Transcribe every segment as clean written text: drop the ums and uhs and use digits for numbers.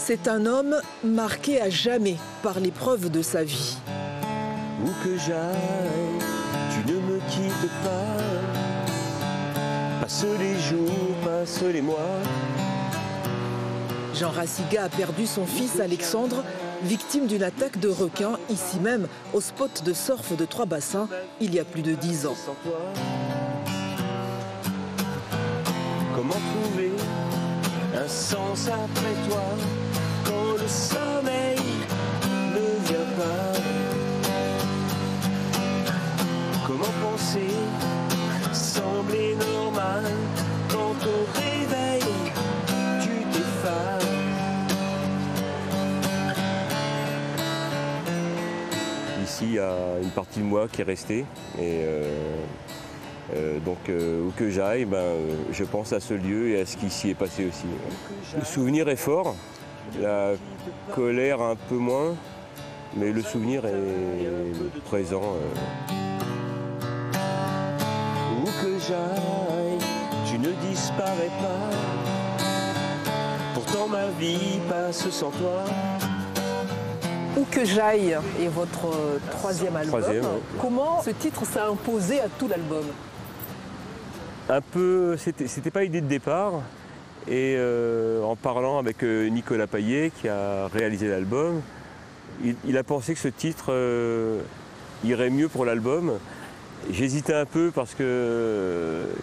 C'est un homme marqué à jamais par l'épreuve de sa vie. Où que j'aille, tu ne me quittes pas. Passe les jours, passe les mois. Jean Rassiga a perdu son fils Alexandre, victime d'une attaque de requin, ici même, au spot de surf de Trois-Bassins, il y a plus de 10 ans. Comment trouver un sens après toi quand le sommeil ne vient pas? Comment penser sembler normal quand au réveil tu t'effaces? Ici, il y a une partie de moi qui est restée. Et donc, où que j'aille, je pense à ce lieu et à ce qui s'y est passé aussi. Le souvenir est fort, la colère un peu moins, mais le souvenir est présent. Où que j'aille, tu ne disparais pas. Pourtant ma vie passe sans toi. Où que j'aille est votre troisième album. Ouais. Comment ce titre s'est imposé à tout l'album? Un peu, c'était pas l'idée de départ. Et en parlant avec Nicolas Paillet, qui a réalisé l'album, il a pensé que ce titre irait mieux pour l'album. J'hésitais un peu parce qu'il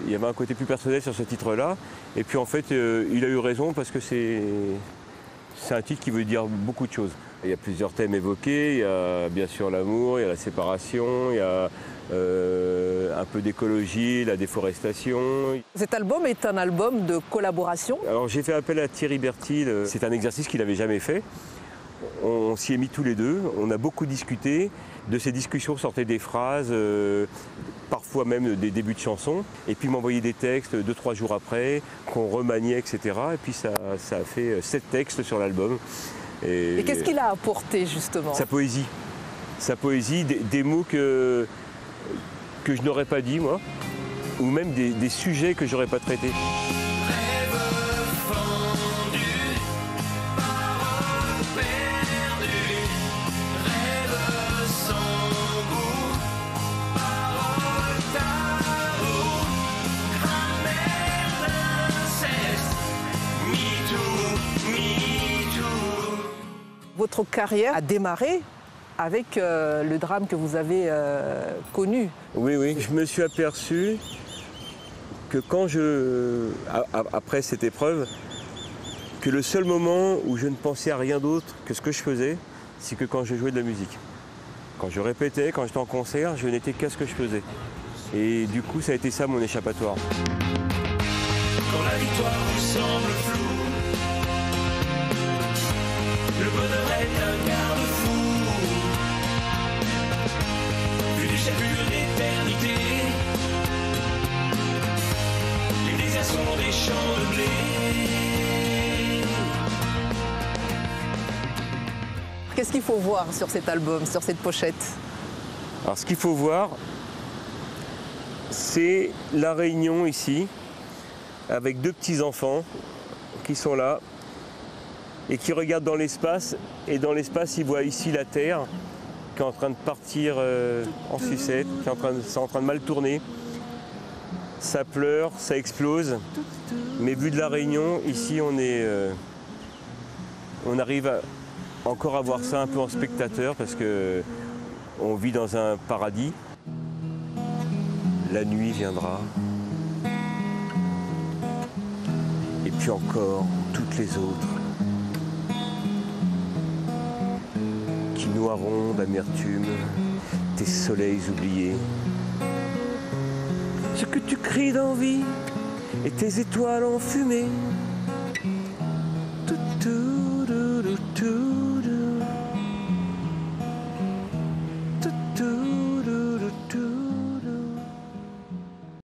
y avait un côté plus personnel sur ce titre-là. Et puis en fait, il a eu raison parce que c'est un titre qui veut dire beaucoup de choses. Il y a plusieurs thèmes évoqués, il y a bien sûr l'amour, il y a la séparation, il y a un peu d'écologie, la déforestation. Cet album est un album de collaboration. Alors j'ai fait appel à Thierry Bertil, c'est un exercice qu'il n'avait jamais fait. On s'y est mis tous les deux, on a beaucoup discuté. De ces discussions sortaient des phrases, parfois même des débuts de chansons. Et puis m'envoyer des textes 2-3 jours après, qu'on remaniait, etc. Et puis ça a fait 7 textes sur l'album. Et qu'est-ce qu'il a apporté justement? Sa poésie. Sa poésie, des mots que je n'aurais pas dit moi, ou même des sujets que je n'aurais pas traités. Votre carrière a démarré avec le drame que vous avez connu. Oui, je me suis aperçu que après cette épreuve, que le seul moment où je ne pensais à rien d'autre que ce que je faisais, c'est que quand je jouais de la musique. Quand je répétais, quand j'étais en concert, je n'étais qu'à ce que je faisais. Et du coup, ça a été ça mon échappatoire. Quand la victoire vous semble floue, le bonheur est un garde-fou. Vu du chapure d'éternité, les déserts sont des champs de blé. Qu'est-ce qu'il faut voir sur cet album, sur cette pochette? Alors ce qu'il faut voir, c'est la réunion ici, avec 2 petits-enfants qui sont là et qui regardent dans l'espace. Et dans l'espace, ils voient ici la Terre qui est en train de partir en sucette, c'est en train de mal tourner. Ça pleure, ça explose. Mais vu de la Réunion, ici, on arrive encore à voir ça un peu en spectateur parce qu'on vit dans un paradis. La nuit viendra. Et puis encore toutes les autres qui noieront d'amertume tes soleils oubliés. Ce que tu cries d'envie et tes étoiles enfumées